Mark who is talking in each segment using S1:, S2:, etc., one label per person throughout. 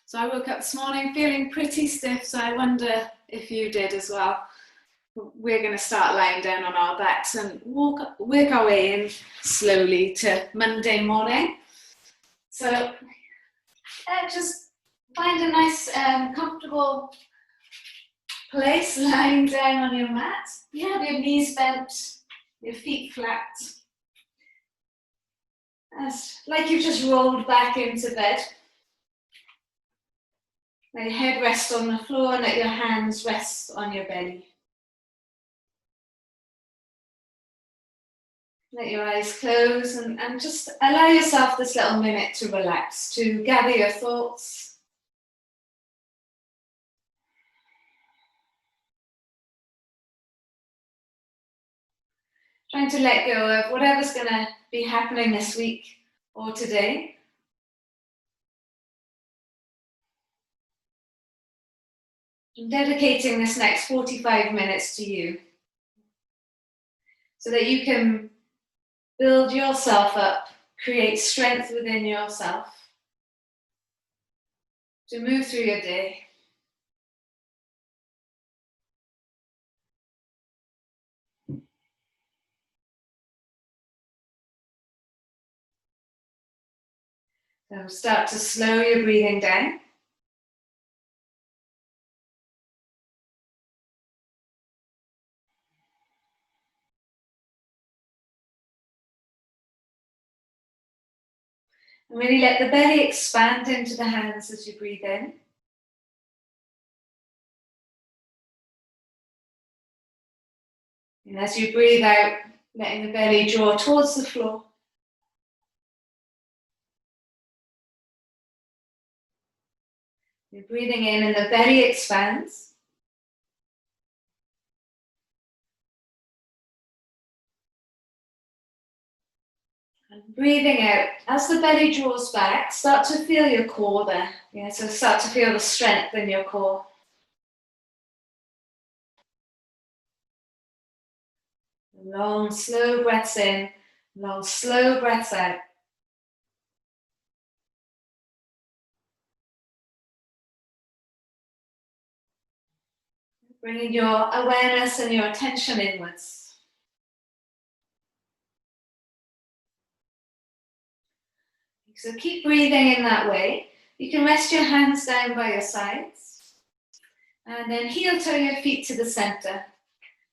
S1: So I woke up this morning feeling pretty stiff, so I wonder if you did as well. We're going to start lying down on our backs and work our way in slowly to Monday morning. So just find a nice comfortable place lying down on your mat. You have your knees bent, your feet flat. It's like you've just rolled back into bed. Let your head rest on the floor and let your hands rest on your belly. Let your eyes close and just allow yourself this little minute to relax, to gather your thoughts. Trying to let go of whatever's going to be happening this week or today. And dedicating this next 45 minutes to you so that you can build yourself up, create strength within yourself to move through your day. So start to slow your breathing down. And really let the belly expand into the hands as you breathe in. And as you breathe out, letting the belly draw towards the floor. You're breathing in and the belly expands. And breathing out, as the belly draws back, start to feel your core there. Yeah, so start to feel the strength in your core. Long, slow breaths in, long, slow breaths out. Bringing your awareness and your attention inwards. So keep breathing in that way. You can rest your hands down by your sides. And then heel toe your feet to the center.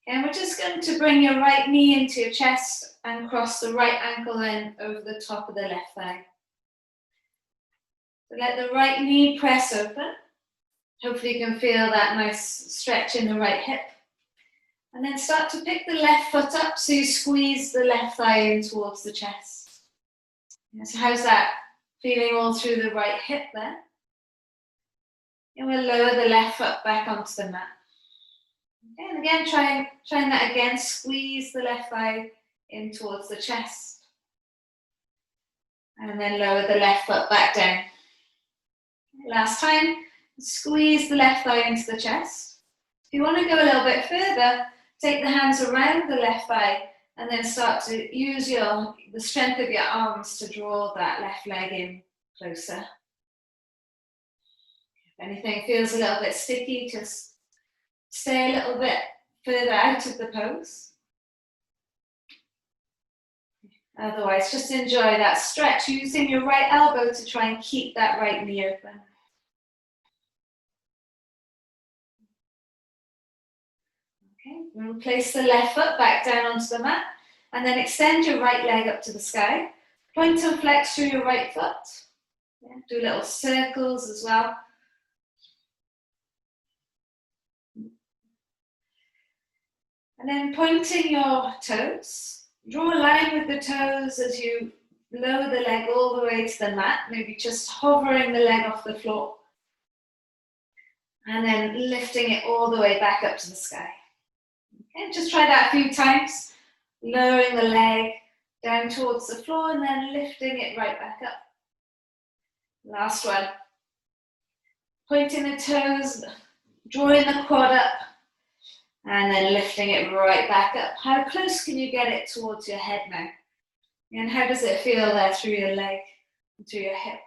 S1: And we're just going to bring your right knee into your chest and cross the right ankle in over the top of the left thigh. So let the right knee press open. Hopefully you can feel that nice stretch in the right hip. And then start to pick the left foot up so you squeeze the left thigh in towards the chest. So how's that feeling all through the right hip there? And we'll lower the left foot back onto the mat. Okay, and again, trying that again, squeeze the left thigh in towards the chest. And then lower the left foot back down. Last time, squeeze the left thigh into the chest. If you want to go a little bit further, take the hands around the left thigh and then start to use the strength of your arms to draw that left leg in closer. If anything feels a little bit sticky, just stay a little bit further out of the pose. Otherwise, just enjoy that stretch, using your right elbow to try and keep that right knee open. Okay, we'll place the left foot back down onto the mat and then extend your right leg up to the sky. Point and flex through your right foot. Yeah, do little circles as well. And then pointing your toes. Draw a line with the toes as you lower the leg all the way to the mat, maybe just hovering the leg off the floor. And then lifting it all the way back up to the sky. Okay, just try that a few times. Lowering the leg down towards the floor and then lifting it right back up. Last one. Pointing the toes, drawing the quad up, and then lifting it right back up. How close can you get it towards your head now? And how does it feel there through your leg and through your hip?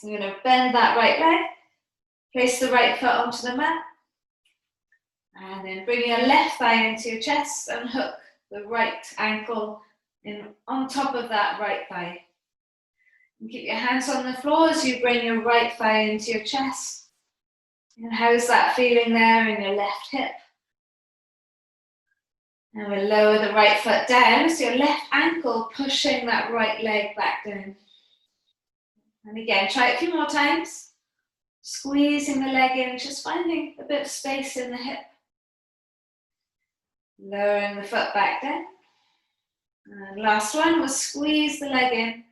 S1: So I'm going to bend that right leg, place the right foot onto the mat, and then bring your left thigh into your chest and hook the right ankle in on top of that right thigh. And keep your hands on the floor as you bring your right thigh into your chest. And how's that feeling there in your left hip? And we'll lower the right foot down, so your left ankle pushing that right leg back down. And again, try it a few more times. Squeezing the leg in, just finding a bit of space in the hip. Lowering the foot back down. And last one was squeeze the leg in.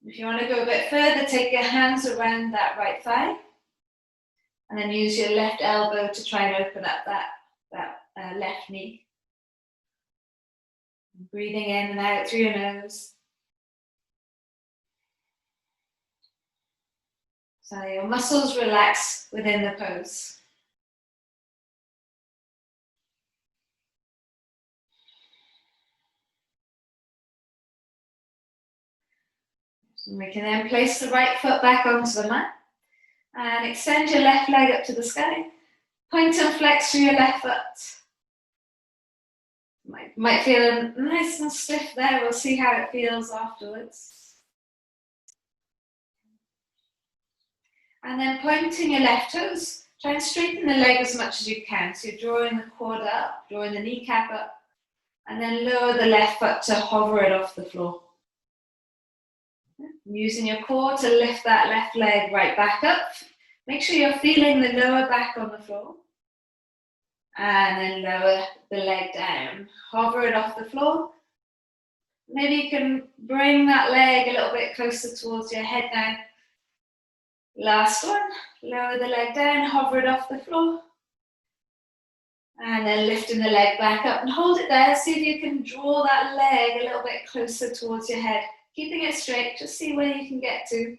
S1: If you want to go a bit further, take your hands around that right thigh. And then use your left elbow to try and open up that left knee. Breathing in and out through your nose. So your muscles relax within the pose. And we can then place the right foot back onto the mat. And extend your left leg up to the sky. Point and flex through your left foot. Might feel nice and stiff there. We'll see how it feels afterwards. And then pointing your left toes. Try and straighten the leg as much as you can. So you're drawing the quad up, drawing the kneecap up. And then lower the left foot to hover it off the floor. Using your core to lift that left leg right back up. Make sure you're feeling the lower back on the floor. And then lower the leg down. Hover it off the floor. Maybe you can bring that leg a little bit closer towards your head now. Last one. Lower the leg down, hover it off the floor. And then lifting the leg back up and hold it there. See if you can draw that leg a little bit closer towards your head. Keeping it straight, just see where you can get to.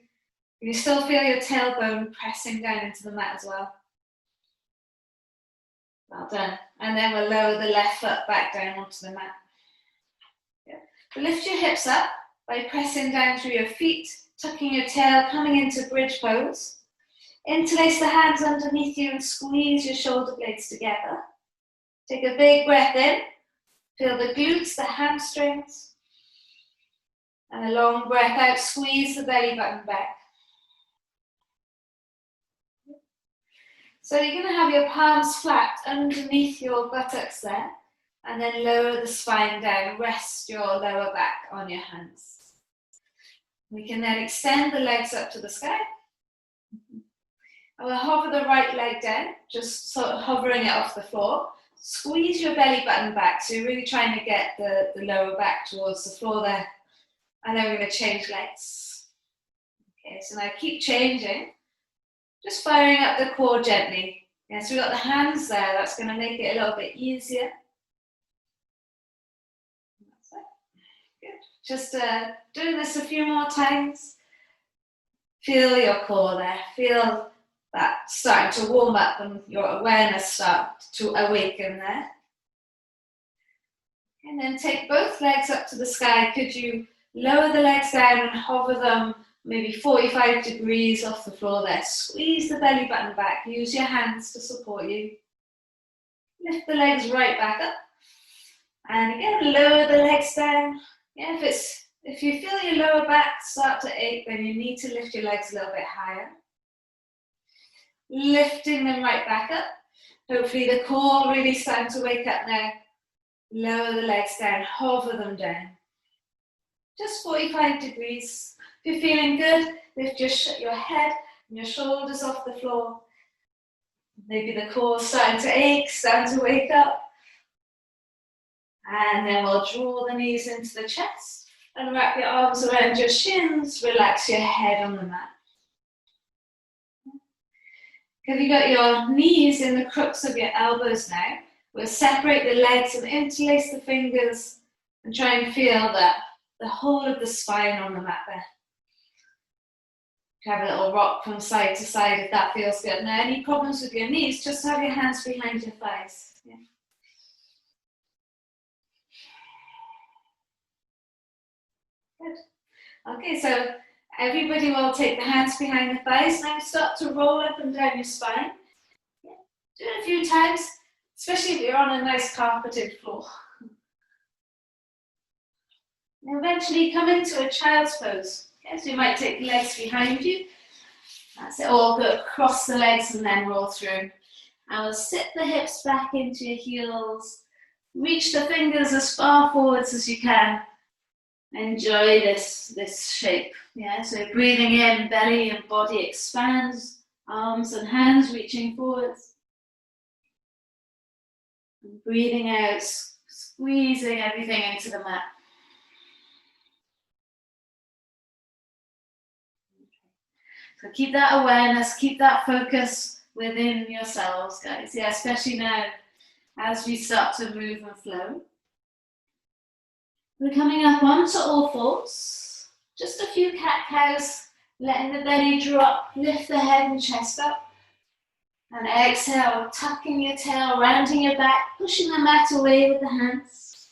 S1: You still feel your tailbone pressing down into the mat as well. Well done. And then we'll lower the left foot back down onto the mat. Yeah. So lift your hips up by pressing down through your feet, tucking your tail, coming into bridge pose. Interlace the hands underneath you and squeeze your shoulder blades together. Take a big breath in. Feel the glutes, the hamstrings. And a long breath out, squeeze the belly button back. So you're going to have your palms flat underneath your buttocks there, and then lower the spine down, rest your lower back on your hands. We can then extend the legs up to the sky. And we'll hover the right leg down, just sort of hovering it off the floor. Squeeze your belly button back, so you're really trying to get the lower back towards the floor there. And then we're going to change legs. Okay, so now keep changing. Just firing up the core gently. Yeah, so we've got the hands there. That's going to make it a little bit easier. That's it. Good. Just doing this a few more times. Feel your core there. Feel that starting to warm up and your awareness start to awaken there. And then take both legs up to the sky. Could you lower the legs down and hover them maybe 45 degrees off the floor there. Squeeze the belly button back. Use your hands to support you. Lift the legs right back up. And again, lower the legs down. Yeah, if you feel your lower back start to ache, then you need to lift your legs a little bit higher. Lifting them right back up. Hopefully the core really starting to wake up now. Lower the legs down, hover them down. Just 45 degrees. If you're feeling good, lift your head and your shoulders off the floor. Maybe the core's starting to ache, starting to wake up. And then we'll draw the knees into the chest and wrap your arms around your shins. Relax your head on the mat. Have you got your knees in the crooks of your elbows now? We'll separate the legs and interlace the fingers and try and feel the whole of the spine on the mat there. Have a little rock from side to side if that feels good. Now, any problems with your knees, just have your hands behind your thighs. Yeah. Good. Okay, so Everybody will take the hands behind the thighs. Now start to roll up and down your spine. Yeah. Do it a few times, especially if you're on a nice carpeted floor. And eventually come into a child's pose. Okay, so you might take the legs behind you. That's it, or go across the legs and then roll through. And we'll sit the hips back into your heels. Reach the fingers as far forwards as you can. Enjoy this shape. Yeah, so breathing in, belly and body expands. Arms and hands reaching forwards. And breathing out, squeezing everything into the mat. So keep that awareness, keep that focus within yourselves, guys. Yeah, especially now as we start to move and flow. We're coming up onto all fours. Just a few cat-cows, letting the belly drop, lift the head and chest up. And exhale, tucking your tail, rounding your back, pushing the mat away with the hands.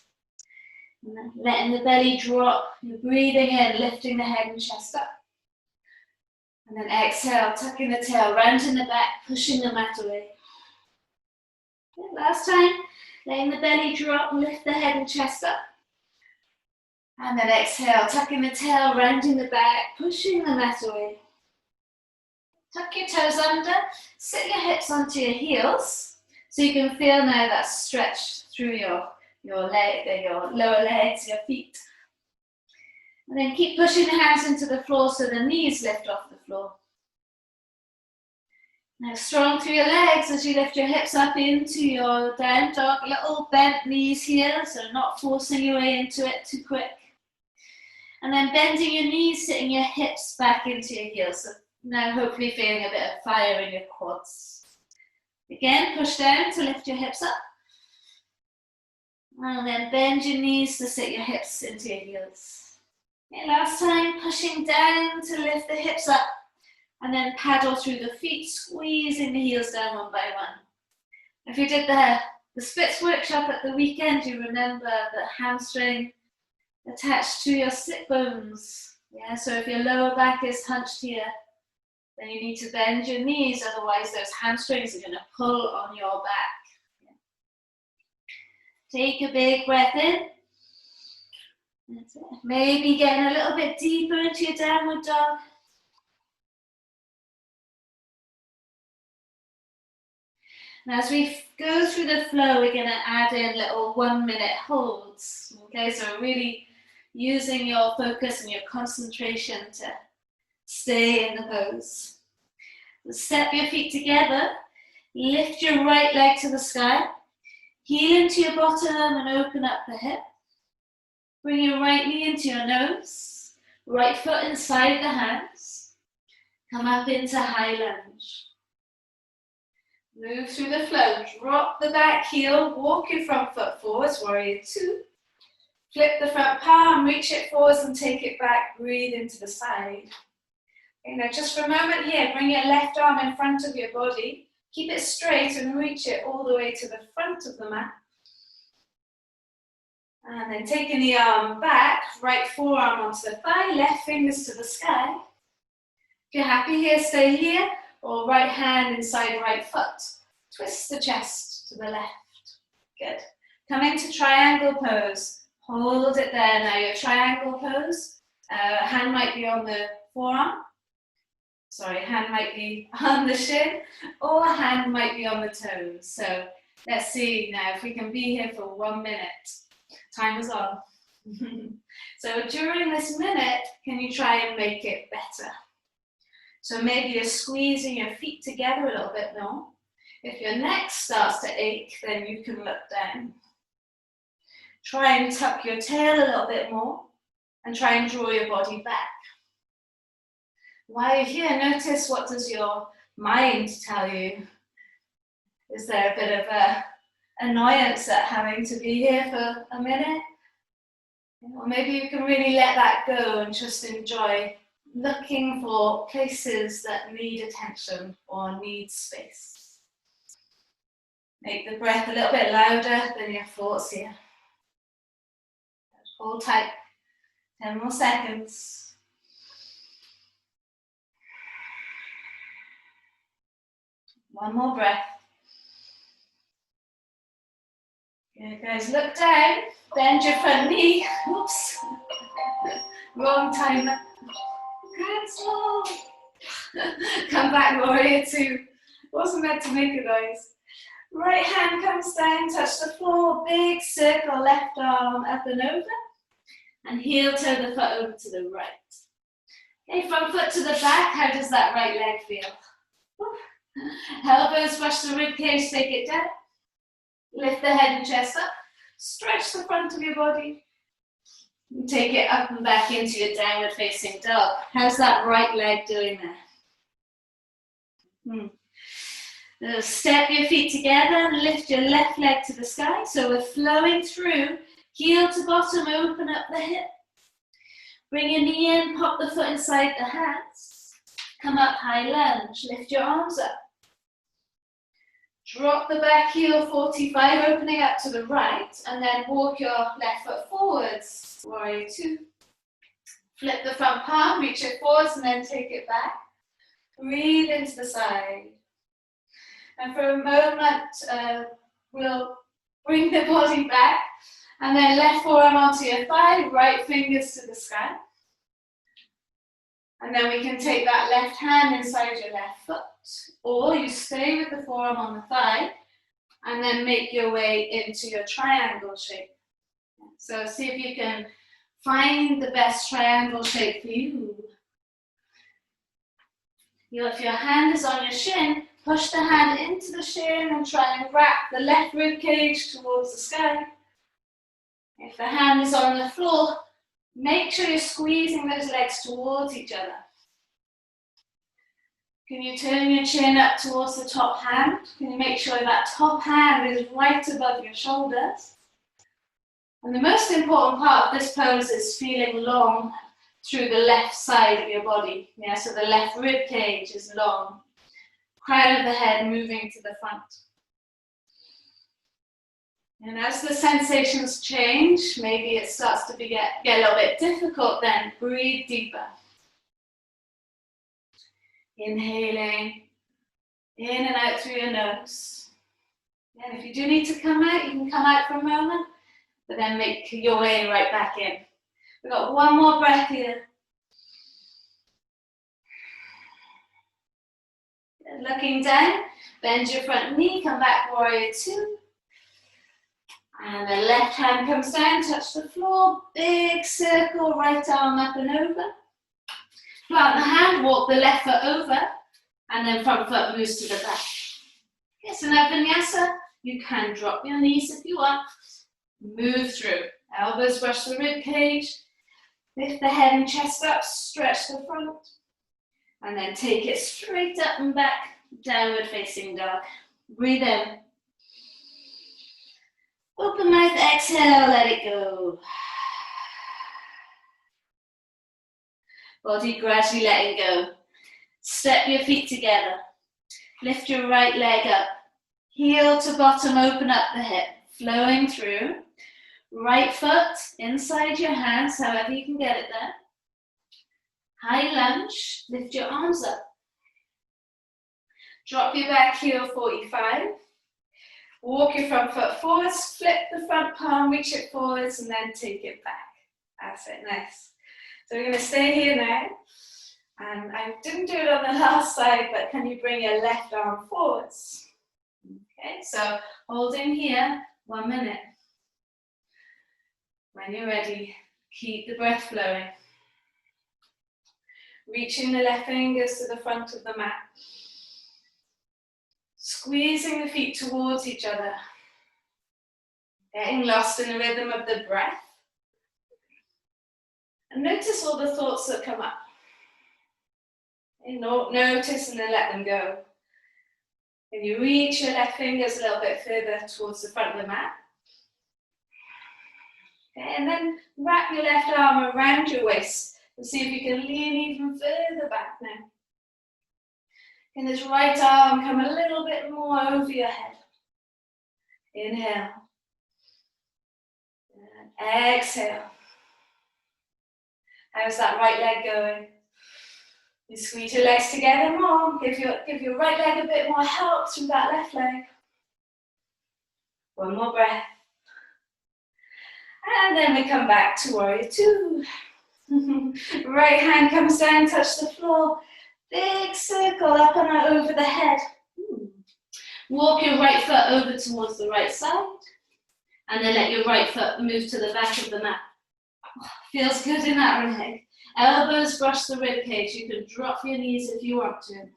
S1: And then letting the belly drop, you're breathing in, lifting the head and chest up. And then exhale, tucking the tail, rounding the back, pushing the mat away. Okay, last time, letting the belly drop, lift the head and chest up. And then exhale, tucking the tail, rounding the back, pushing the mat away. Tuck your toes under, sit your hips onto your heels, so you can feel now that stretch through your lower legs, your feet. And then keep pushing the hands into the floor so the knees lift off the floor. Now strong through your legs as you lift your hips up into your down dog, little bent knees here, so not forcing your way into it too quick. And then bending your knees, sitting your hips back into your heels. So now hopefully feeling a bit of fire in your quads. Again, push down to lift your hips up. And then bend your knees to sit your hips into your heels. Okay, last time, pushing down to lift the hips up. And then paddle through the feet, squeezing the heels down one by one. If you did the splits workshop at the weekend, you remember the hamstring attached to your sit bones. Yeah, so if your lower back is hunched here, then you need to bend your knees, otherwise those hamstrings are going to pull on your back. Yeah. Take a big breath in. That's it. Maybe getting a little bit deeper into your downward dog. Now as we go through the flow, we're going to add in little 1 minute holds. Okay, so really using your focus and your concentration to stay in the pose. So step your feet together, lift your right leg to the sky, heel into your bottom and open up the hip. Bring your right knee into your nose, right foot inside the hands. Come up into high lunge. Move through the flow, drop the back heel, walk your front foot forwards, warrior two. Flip the front palm, reach it forwards and take it back, breathe into the side. Okay, now just for a moment here, bring your left arm in front of your body, keep it straight and reach it all the way to the front of the mat. And then taking the arm back, right forearm onto the thigh, left fingers to the sky. If you're happy here, stay here, or right hand inside right foot. Twist the chest to the left. Good. Come into triangle pose. Hold it there. Now your triangle pose, hand might be on the forearm. Sorry, hand might be on the shin, or hand might be on the toes. So let's see now if we can be here for 1 minute. Time is on. So during this minute, can you try and make it better? So maybe you're squeezing your feet together a little bit more. If your neck starts to ache, then you can look down. Try and tuck your tail a little bit more and try and draw your body back. While you're here, notice what does your mind tell you. Is there a bit of annoyance at having to be here for a minute? Or maybe you can really let that go and just enjoy looking for places that need attention or need space. Make the breath a little bit louder than your thoughts here. Hold tight. 10 more seconds. One more breath. Good, guys. Look down. Bend your front knee. Oops. Wrong timer. Good, slow. Come back, warrior two. Wasn't meant to make a noise. Right hand comes down, touch the floor. Big circle, left arm up and over. And heel toe the foot over to the right. Okay, front foot to the back. How does that right leg feel? Elbows brush the rib cage, take it down. Lift the head and chest up. Stretch the front of your body. And take it up and back into your downward facing dog. How's that right leg doing there? Now step your feet together and lift your left leg to the sky. So we're flowing through, heel to bottom, open up the hip. Bring your knee in, pop the foot inside the hands. Come up, high lunge, lift your arms up. Drop the back heel, 45, opening up to the right, and then walk your left foot forwards. Warrior two. Flip the front palm, reach it forwards, and then take it back. Breathe into the side. And for a moment, we'll bring the body back, and then left forearm onto your thigh, right fingers to the sky. And then we can take that left hand inside your left foot, or you stay with the forearm on the thigh, and then make your way into your triangle shape. So see if you can find the best triangle shape for you. If your hand is on your shin, push the hand into the shin and try and wrap the left rib cage towards the sky. If the hand is on the floor, make sure you're squeezing those legs towards each other. Can you turn your chin up towards the top hand? Can you make sure that top hand is right above your shoulders? And the most important part of this pose is feeling long through the left side of your body. Yeah, so the left rib cage is long. Crown of the head moving to the front. And as the sensations change, maybe it starts to get a little bit difficult, then breathe deeper. Inhaling in and out through your nose. And if you do need to come out, you can come out for a moment, but then make your way right back in. We've got one more breath here. Looking down, bend your front knee, come back, warrior two. And the left hand comes down, touch the floor, big circle, right arm up and over. Plant the hand, walk the left foot over, and then front foot moves to the back. Yes, in that vinyasa, you can drop your knees if you want. Move through. Elbows brush the rib cage. Lift the head and chest up, stretch the front. And then take it straight up and back, downward facing dog. Breathe in. Open mouth, exhale, let it go. Body gradually letting go. Step your feet together. Lift your right leg up. Heel to bottom, open up the hip. Flowing through. Right foot inside your hands, however you can get it there. High lunge, lift your arms up. Drop your back heel, 45. Walk your front foot forwards, flip the front palm, reach it forwards, and then take it back. That's it, nice. So we're going to stay here now. And I didn't do it on the last side, but can you bring your left arm forwards? Okay, so holding here, 1 minute. When you're ready, keep the breath flowing. Reaching the left fingers to the front of the mat. Squeezing the feet towards each other. Getting lost in the rhythm of the breath. And notice all the thoughts that come up. Notice and then let them go. Can you reach your left fingers a little bit further towards the front of the mat? Okay, and then wrap your left arm around your waist and see if you can lean even further back now. Can this right arm come a little bit more over your head? Inhale. And exhale. How's that right leg going? You squeeze your legs together more. Give your right leg a bit more help through that left leg. One more breath. And then we come back to warrior two. Right hand comes down, touch the floor. Big circle up and over the head. Walk your right foot over towards the right side. And then let your right foot move to the back of the mat. Feels good in that leg. Elbows brush the rib cage. You can drop your knees if you want to.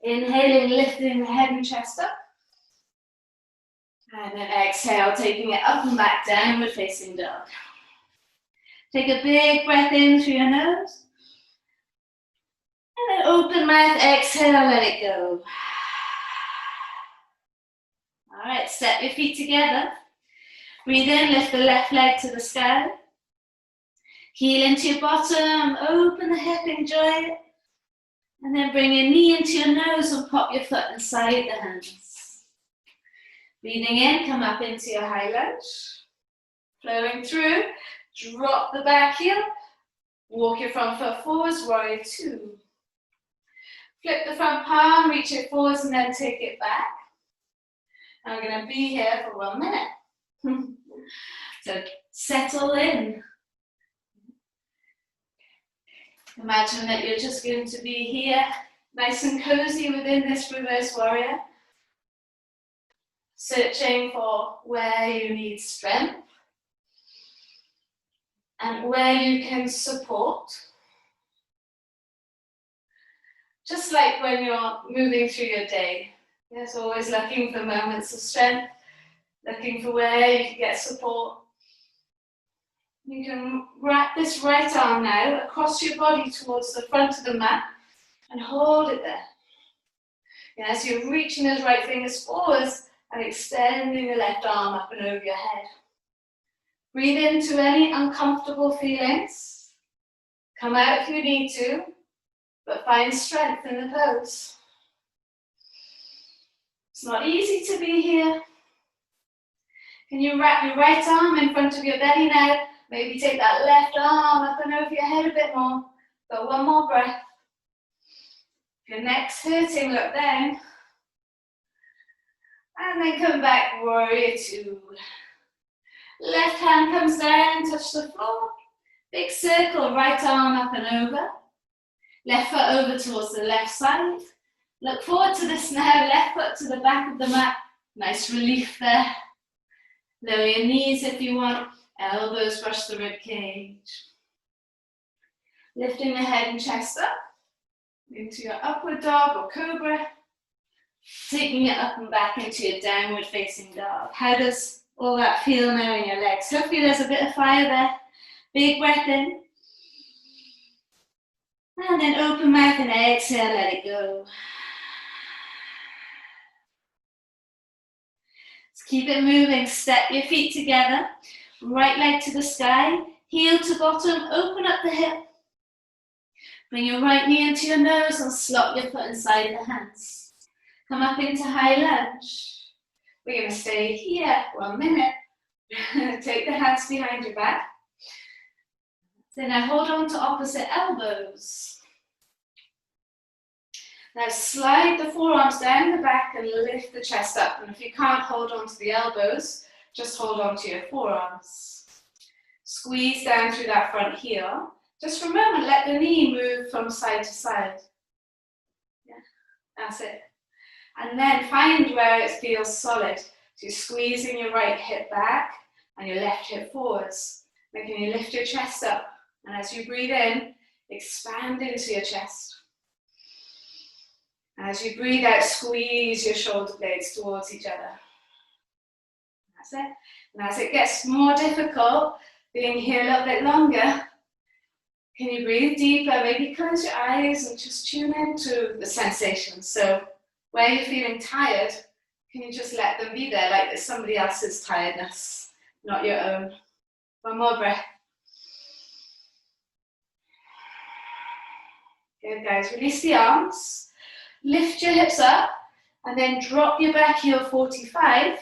S1: Inhaling, lifting the head and chest up. And then exhale, taking it up and back, downward facing dog. Take a big breath in through your nose. And then open mouth, exhale, let it go. All right, step your feet together. Breathe in, lift the left leg to the sky. Heel into your bottom, open the hip, enjoy it. And then bring your knee into your nose and pop your foot inside the hands. Breathing in, come up into your high lunge. Flowing through, drop the back heel. Walk your front foot forwards, warrior two. Flip the front palm, reach it forwards and then take it back. I'm going to be here for 1 minute. So settle in. Imagine that you're just going to be here, nice and cozy within this reverse warrior. Searching for where you need strength and where you can support. Just like when you're moving through your day, there's always looking for moments of strength, looking for where you can get support. You can wrap this right arm now across your body towards the front of the mat and hold it there. As you're reaching those right fingers forwards and extending the left arm up and over your head. Breathe into any uncomfortable feelings. Come out if you need to, but find strength in the pose. It's not easy to be here. Can you wrap your right arm in front of your belly now? Maybe take that left arm up and over your head a bit more. Got one more breath. If your neck's hurting, look down. And then come back, warrior two. Left hand comes down, touch the floor. Big circle, right arm up and over. Left foot over towards the left side. Look forward to this now, left foot to the back of the mat. Nice relief there. Lower your knees if you want. Elbows brush the rib cage. Lifting the head and chest up into your upward dog or cobra. Taking it up and back into your downward facing dog. How does all that feel now in your legs? Hopefully there's a bit of fire there. Big breath in. And then open mouth and exhale, let it go. Let's keep it moving. Step your feet together. Right leg to the sky, heel to bottom, open up the hip. Bring your right knee into your nose and slot your foot inside the hands. Come up into high lunge. We're going to stay here 1 minute. Take the hands behind your back. Then now hold on to opposite elbows. Now slide the forearms down the back and lift the chest up. And if you can't hold on to the elbows, just hold on to your forearms. Squeeze down through that front heel. Just for a moment, let the knee move from side to side. Yeah, that's it. And then find where it feels solid. So you're squeezing your right hip back and your left hip forwards. Making you lift your chest up. And as you breathe in, expand into your chest. As you breathe out, squeeze your shoulder blades towards each other. That's it. And as it gets more difficult, being here a little bit longer, can you breathe deeper? Maybe close your eyes and just tune into the sensations. So where you're feeling tired, can you just let them be there, like it's somebody else's tiredness, not your own. One more breath. Good, guys. Release the arms. Lift your hips up and then drop your back heel 45.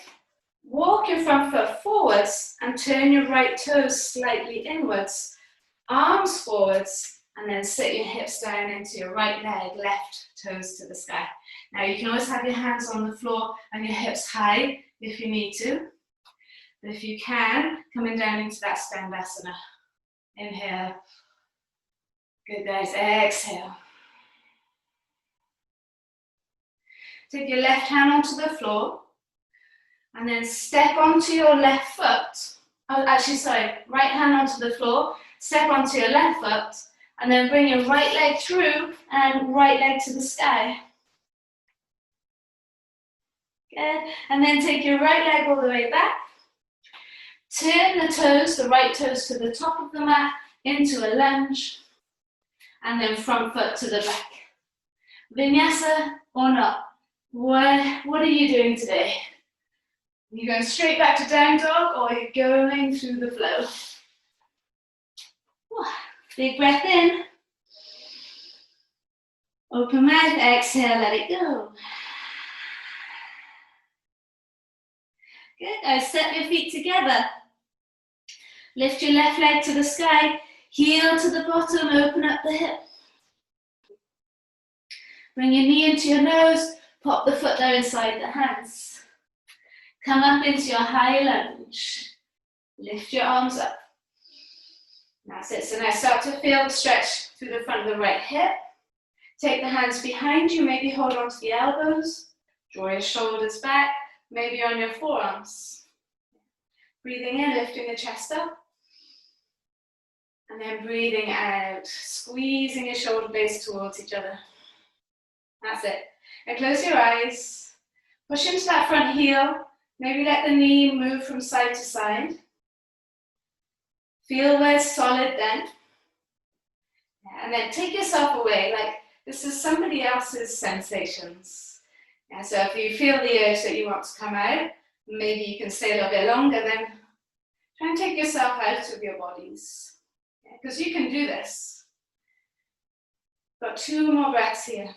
S1: Walk your front foot forwards and turn your right toes slightly inwards. Arms forwards, And then sit your hips down into your right leg, left toes to the sky. Now you can always have your hands on the floor and your hips high if you need to. But if you can, coming down into that Skandasana. Inhale. Good guys, exhale. Take your left hand onto the floor and then step onto your left foot. Oh, actually, sorry, right hand onto the floor, step onto your left foot, and then bring your right leg through and right leg to the sky. Good. And then take your right leg all the way back. Turn the toes, the right toes to the top of the mat into a lunge. And then front foot to the back. Vinyasa or not? What are you doing today? Are you going straight back to down dog or are you going through the flow? Big breath in. Open mouth, exhale, let it go. Good, now step your feet together. Lift your left leg to the sky, heel to the bottom, open up the hip. Bring your knee into your nose, pop the foot down inside the hands. Come up into your high lunge. Lift your arms up. That's it. So now start to feel the stretch through the front of the right hip. Take the hands behind you, maybe hold on to the elbows. Draw your shoulders back, maybe on your forearms. Breathing in, lifting the chest up. And then breathing out, squeezing your shoulder blades towards each other. That's it. And close your eyes. Push into that front heel. Maybe let the knee move from side to side. Feel where it's solid then. And then take yourself away, like this is somebody else's sensations. And so if you feel the urge that you want to come out, maybe you can stay a little bit longer, then try and take yourself out of your bodies. Because you can do this. Got 2 more breaths here.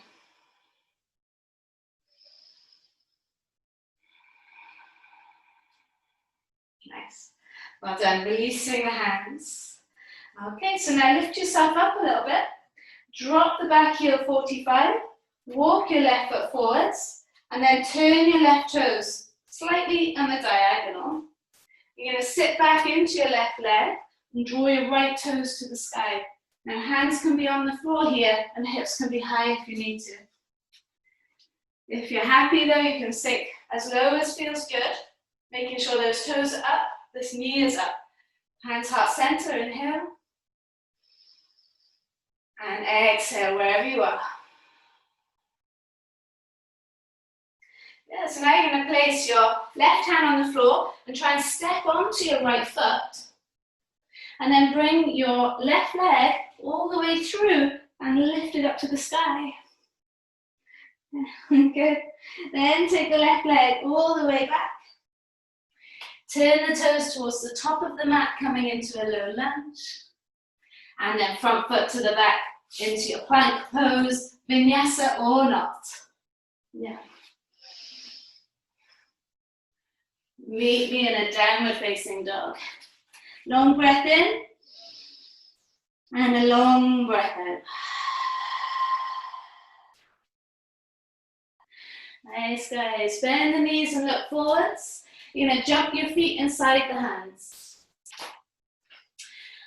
S1: Nice. Well done. Releasing the hands. Okay, so now lift yourself up a little bit. Drop the back heel 45. Walk your left foot forwards. And then turn your left toes slightly on the diagonal. You're going to sit back into your left leg and draw your right toes to the sky. Now hands can be on the floor here and hips can be high if you need to. If you're happy though, you can sink as low as feels good. Making sure those toes are up, this knee is up. Hands heart center, inhale. And exhale wherever you are. Yeah, so now you're going to place your left hand on the floor and try and step onto your right foot. And then bring your left leg all the way through and lift it up to the sky. Good. Then take the left leg all the way back. Turn the toes towards the top of the mat, coming into a low lunge. And then front foot to the back into your plank pose, vinyasa or not. Yeah. Meet me in a downward facing dog. Long breath in. And a long breath out. Nice guys. Bend the knees and look forwards. You're going to jump your feet inside the hands.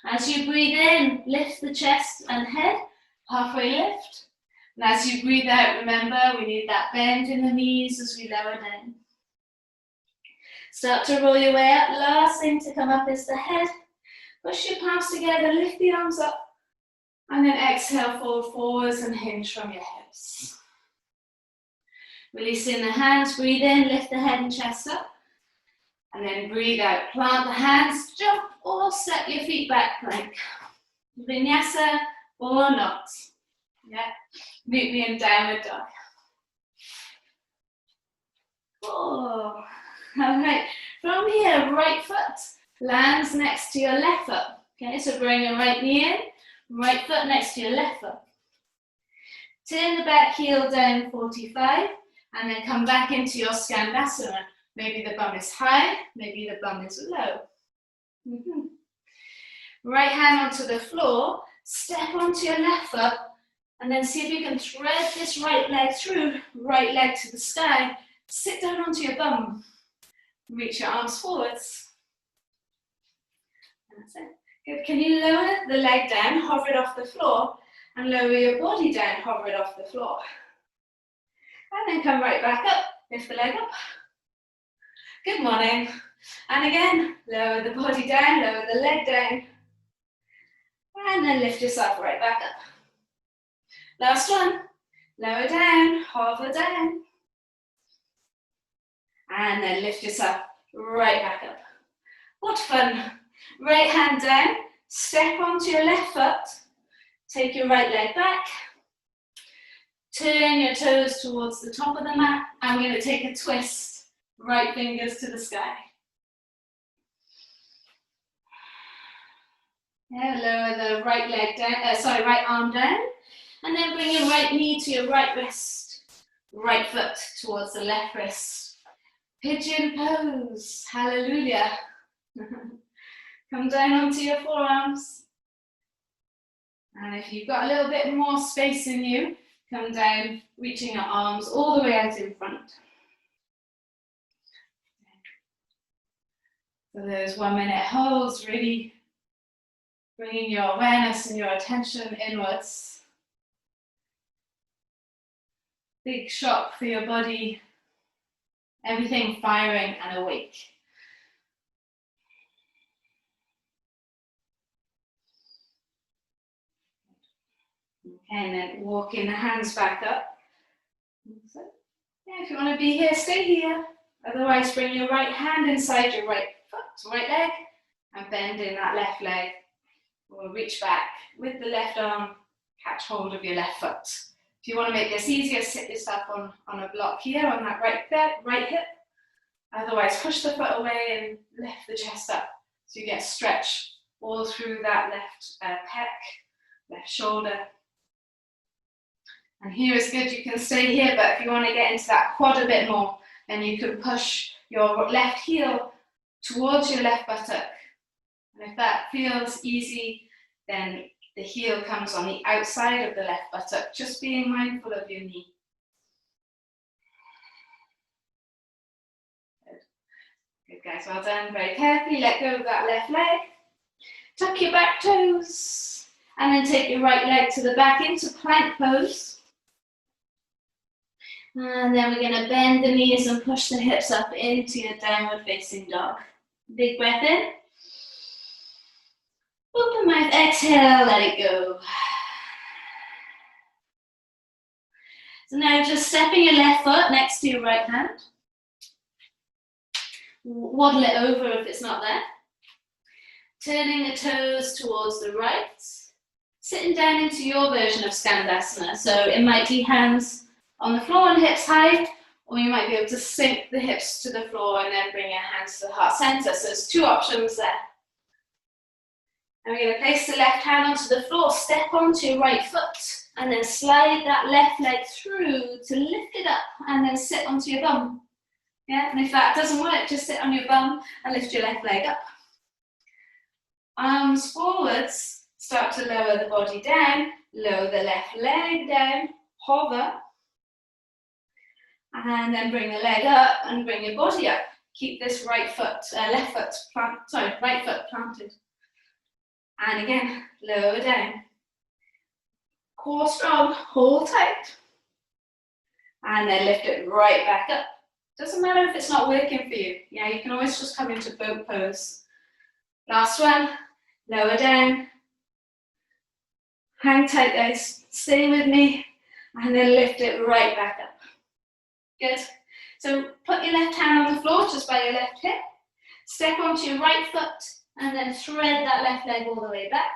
S1: As you breathe in, lift the chest and head, halfway lift. And as you breathe out, remember, we need that bend in the knees as we lower down. Start to roll your way up. Last thing to come up is the head. Push your palms together, lift the arms up. And then exhale, fold forwards and hinge from your hips. Releasing the hands, breathe in, lift the head and chest up. And then breathe out, plant the hands, jump or step your feet back plank. Vinyasa or not. Yeah, meet me in downward dog. Oh, all right. From here, right foot lands next to your left foot. Okay, so bring your right knee in, right foot next to your left foot. Turn the back heel down 45 and then come back into your Skandasana. Maybe the bum is high, maybe the bum is low. Right hand onto the floor, Step onto your left foot, and then see if you can thread this right leg through, right leg to the sky. Sit down onto your bum. Reach your arms forwards. That's it. Good. Can you lower the leg down, hover it off the floor, and lower your body down, hover it off the floor. And then come right back up, lift the leg up. Good morning. And again, lower the body down, lower the leg down. And then lift yourself right back up. Last one. Lower down, hover down. And then lift yourself right back up. What fun. Right hand down, step onto your left foot. Take your right leg back. Turn your toes towards the top of the mat. And we're going to take a twist. Right fingers to the sky. Yeah, lower the right leg down, right arm down. And then bring your right knee to your right wrist. Right foot towards the left wrist. Pigeon pose. Hallelujah. Come down onto your forearms. And if you've got a little bit more space in you, come down, reaching your arms all the way out in front. For those 1 minute holds, really bringing your awareness and your attention inwards. Big shock for your body, everything firing and awake. Okay, and then walking the hands back up. So, yeah, if you want to be here, stay here. Otherwise, bring your right hand inside your right foot, right leg, and bend in that left leg. We'll reach back with the left arm, catch hold of your left foot. If you want to make this easier, sit yourself on a block here on that right hip. Otherwise, push the foot away and lift the chest up so you get stretch all through that left pec, left shoulder. And here is good, you can stay here, but if you want to get into that quad a bit more, then you can push your left heel towards your left buttock. And if that feels easy, then the heel comes on the outside of the left buttock, just being mindful of your knee. Good guys, well done. Very carefully let go of that left leg. Tuck your back toes. And then take your right leg to the back into plank pose. And then we're going to bend the knees and push the hips up into your downward facing dog. Big breath in. Open mouth, exhale, let it go. So now just stepping your left foot next to your right hand. Waddle it over if it's not there. Turning the toes towards the right. Sitting down into your version of Skandasana. So it might be hands on the floor and hips high, or you might be able to sink the hips to the floor and then bring your hands to the heart center. So there's two options there. And we're going to place the left hand onto the floor, step onto your right foot, and then slide that left leg through to lift it up, and then sit onto your bum. Yeah, and if that doesn't work, just sit on your bum and lift your left leg up. Arms forwards, start to lower the body down, lower the left leg down, hover, and then bring the leg up and bring your body up. Keep this right foot planted. And again, lower down. Core strong, hold tight. And then lift it right back up. Doesn't matter if it's not working for you. Yeah, you can always just come into boat pose. Last one, lower down. Hang tight, guys. Stay with me. And then lift it right back up. Good. So put your left hand on the floor just by your left hip. Step onto your right foot and then thread that left leg all the way back.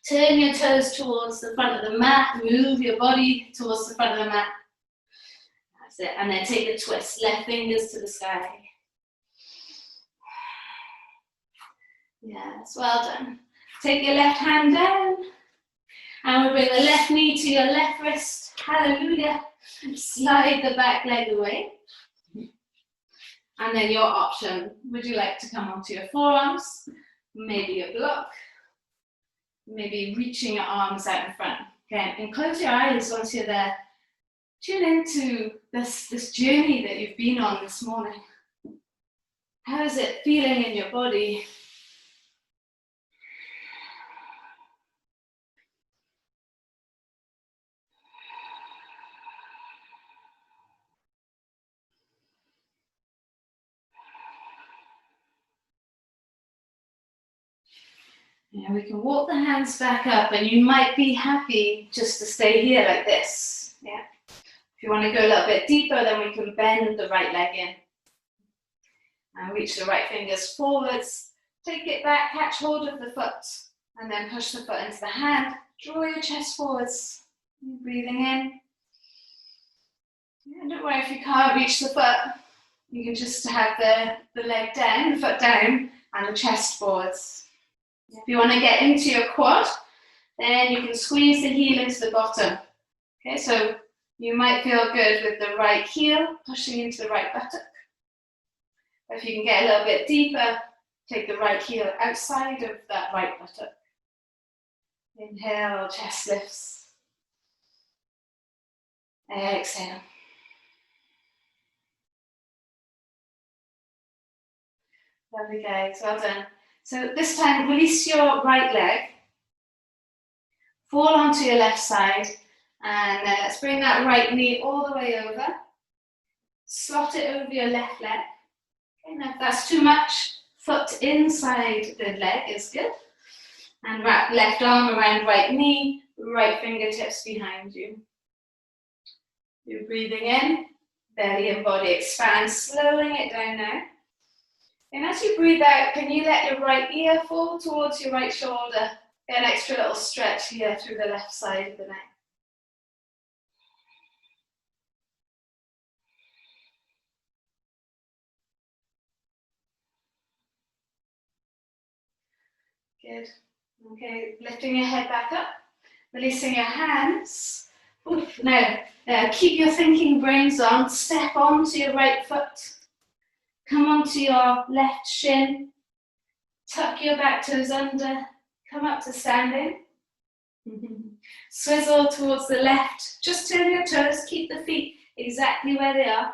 S1: Turn your toes towards the front of the mat. Move your body towards the front of the mat. That's it. And then take a twist. Left fingers to the sky. Yes, well done. Take your left hand down. And we'll bring the left knee to your left wrist. Hallelujah. Slide the back leg away. And then your option. Would you like to come onto your forearms? Maybe a block. maybe reaching your arms out in front. Okay, and close your eyes once you're there. Tune into this journey that you've been on this morning. How is it feeling in your body? Yeah, we can walk the hands back up, and you might be happy just to stay here like this. Yeah. If you want to go a little bit deeper, then we can bend the right leg in. And reach the right fingers forwards. Take it back, catch hold of the foot, and then push the foot into the hand. Draw your chest forwards. Breathing in. Yeah, don't worry if you can't reach the foot. You can just have the leg down, the foot down, and the chest forwards. If you want to get into your quad, then you can squeeze the heel into the bottom. Okay, so you might feel good with the right heel pushing into the right buttock. If you can get a little bit deeper, take the right heel outside of that right buttock. Inhale, chest lifts. Exhale. Lovely guys, well done. So this time, release your right leg. Fall onto your left side. And then let's bring that right knee all the way over. Slot it over your left leg. Okay, now if that's too much, foot inside the leg is good. And wrap left arm around right knee, right fingertips behind you. You're breathing in, belly and body expand, slowing it down now. And as you breathe out, can you let your right ear fall towards your right shoulder? Get an extra little stretch here through the left side of the neck. Good. Okay, lifting your head back up, releasing your hands. Oof. Now, keep your thinking brains on. Step onto your right foot. Come onto your left shin. Tuck your back toes under. Come up to standing. Swizzle towards the left. Just turn your toes. Keep the feet exactly where they are.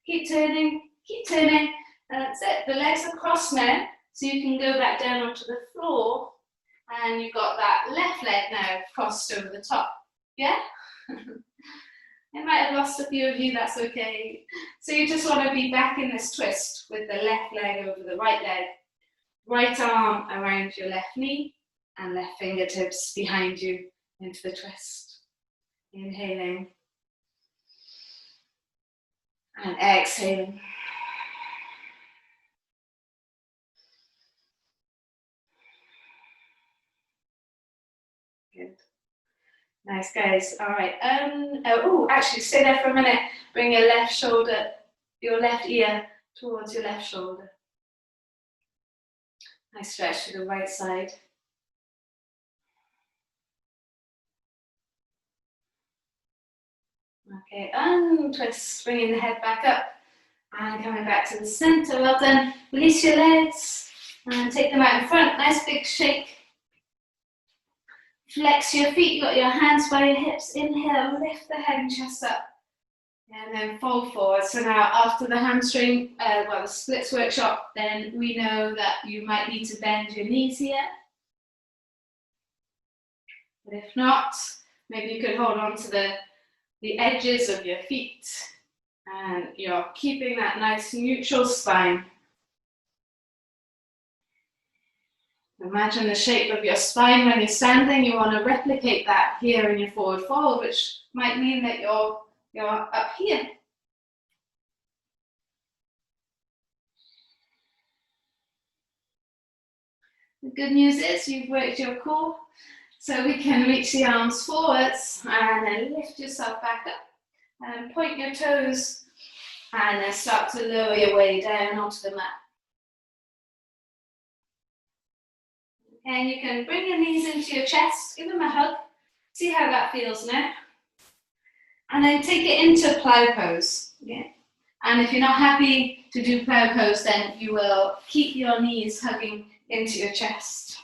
S1: Keep turning. Keep turning. And that's it. The legs are crossed now. So you can go back down onto the floor. And you've got that left leg now crossed over the top. Yeah? I might have lost a few of you, that's okay. So you just want to be back in this twist with the left leg over the right leg. Right arm around your left knee and left fingertips behind you into the twist. Inhaling. And exhaling. Good. Nice, guys. All right. Actually, stay there for a minute. Bring your left shoulder, your left ear towards your left shoulder. Nice stretch to the right side. Okay, untwist, bringing the head back up and coming back to the center. Well done. Release your legs and take them out in front. Nice big shake. Flex your feet, you got your hands by your hips. Inhale, lift the head and chest up. And then fold forward. So now after the hamstring, the splits workshop, then we know that you might need to bend your knees here. But if not, maybe you could hold on to the edges of your feet. And you're keeping that nice neutral spine. Imagine the shape of your spine when you're standing. You want to replicate that here in your forward fold, which might mean that you're up here. The good news is you've worked your core, so we can reach the arms forwards and then lift yourself back up and point your toes and then start to lower your way down onto the mat. And you can bring your knees into your chest, give them a hug, see how that feels now. And then take it into plow pose. Yeah. And if you're not happy to do plow pose, then you will keep your knees hugging into your chest.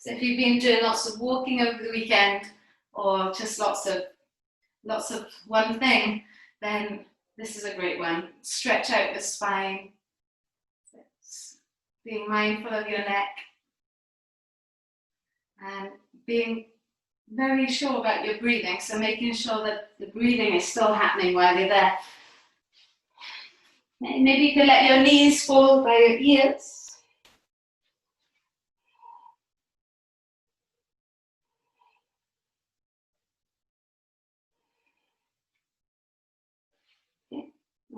S1: So if you've been doing lots of walking over the weekend or just lots of one thing, then this is a great one. Stretch out the spine. Being mindful of your neck and being very sure about your breathing. So making sure that the breathing is still happening while you're there. Maybe you can let your knees fall by your ears.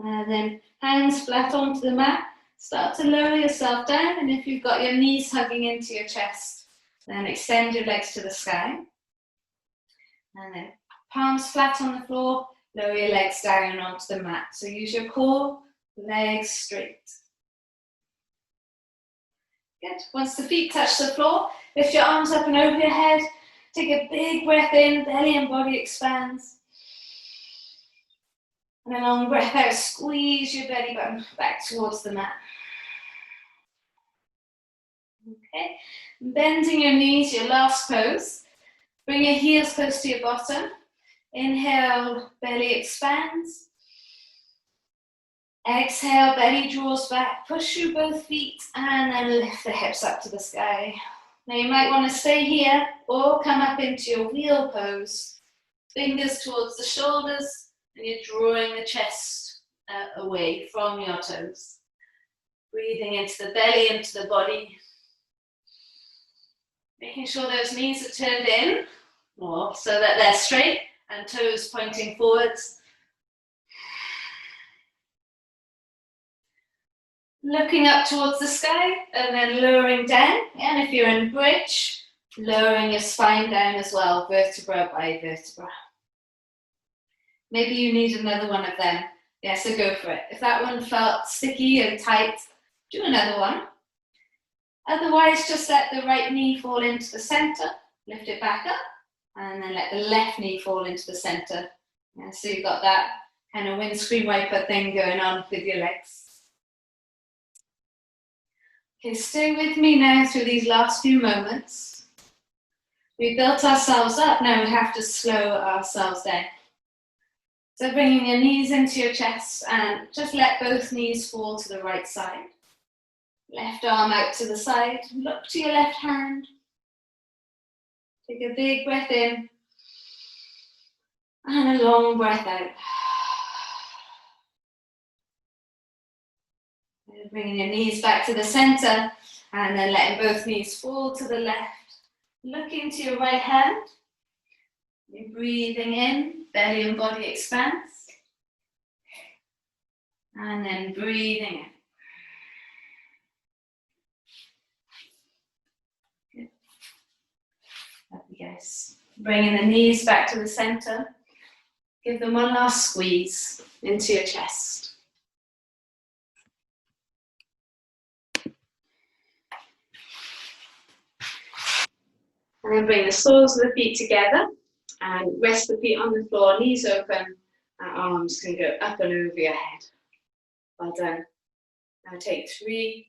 S1: And then hands flat onto the mat. Start to lower yourself down, and if you've got your knees hugging into your chest, then extend your legs to the sky. And then palms flat on the floor, lower your legs down onto the mat. So use your core, legs straight. Good. Once the feet touch the floor, lift your arms up and over your head. Take a big breath in, belly and body expands. And a long breath out, squeeze your belly button back towards the mat. Okay, bending your knees, your last pose. Bring your heels close to your bottom. Inhale, belly expands. Exhale, belly draws back. Push through both feet and then lift the hips up to the sky. Now you might want to stay here or come up into your wheel pose. Fingers towards the shoulders, and you're drawing the chest away from your toes. Breathing into the belly, into the body. Making sure those knees are turned in, or so that they're straight, and toes pointing forwards. Looking up towards the sky, and then lowering down. And if you're in bridge, lowering your spine down as well, vertebra by vertebra. Maybe you need another one of them. Yeah, so go for it. If that one felt sticky and tight, do another one. Otherwise, just let the right knee fall into the center, lift it back up, and then let the left knee fall into the center. Yeah, so you've got that kind of windscreen wiper thing going on with your legs. Okay, stay with me now through these last few moments. We've built ourselves up, now we have to slow ourselves down. So bringing your knees into your chest and just let both knees fall to the right side. Left arm out to the side, look to your left hand. Take a big breath in and a long breath out. Bringing your knees back to the center and then letting both knees fall to the left. Looking to your right hand. You're breathing in, belly and body expands. And then breathing in. Good. Lovely, guys. Bringing the knees back to the center. Give them one last squeeze into your chest. And then bring the soles of the feet together and rest the feet on the floor, knees open, and arms can go up and over your head. Well done. Now take 3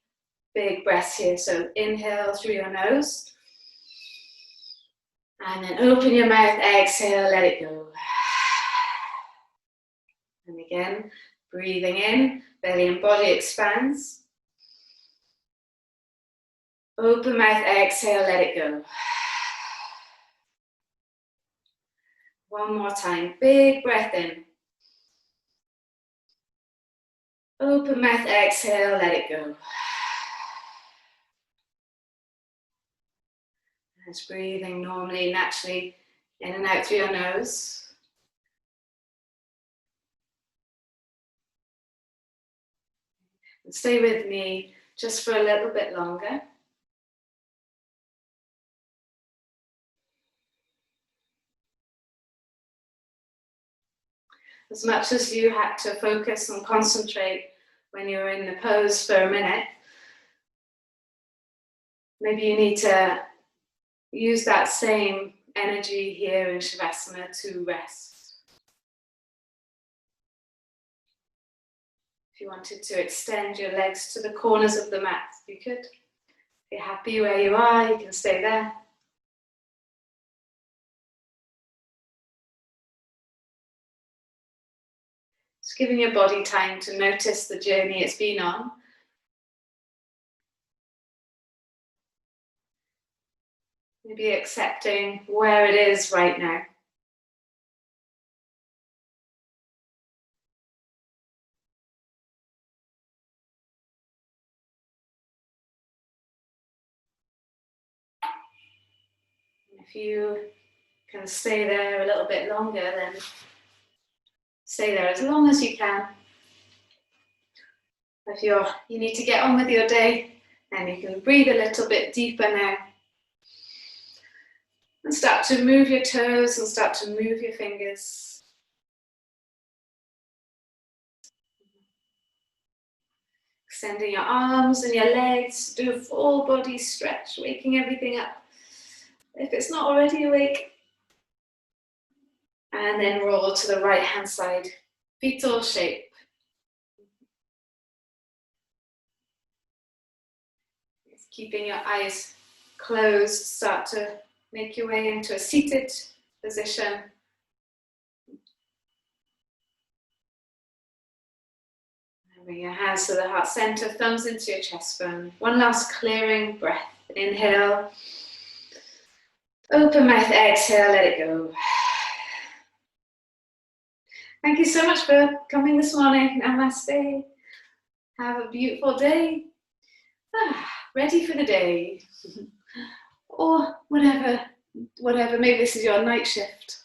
S1: big breaths here. So inhale through your nose. And then open your mouth, exhale, let it go. And again, breathing in, belly and body expands. Open mouth, exhale, let it go. One more time, big breath in. Open mouth, exhale, let it go. Just breathing normally, naturally, in and out through your nose. And stay with me just for a little bit longer. As much as you had to focus and concentrate when you were in the pose for a minute, maybe you need to use that same energy here in Shavasana to rest. If you wanted to extend your legs to the corners of the mat, you could. If you're happy where you are, you can stay there. Just giving your body time to notice the journey it's been on. Maybe accepting where it is right now. If you can stay there a little bit longer, then stay there as long as you can. If you need to get on with your day, then you can breathe a little bit deeper now. And start to move your toes and start to move your fingers. Extending your arms and your legs, do a full body stretch, waking everything up. If it's not already awake. And then roll to the right hand side, fetal shape. Keeping your eyes closed, start to make your way into a seated position. Bring your hands to the heart center, thumbs into your chest bone. One last clearing breath. Inhale. Open mouth, exhale, let it go. Thank you so much for coming this morning. Namaste. Have a beautiful day. Ready for the day. Or whatever, maybe this is your night shift.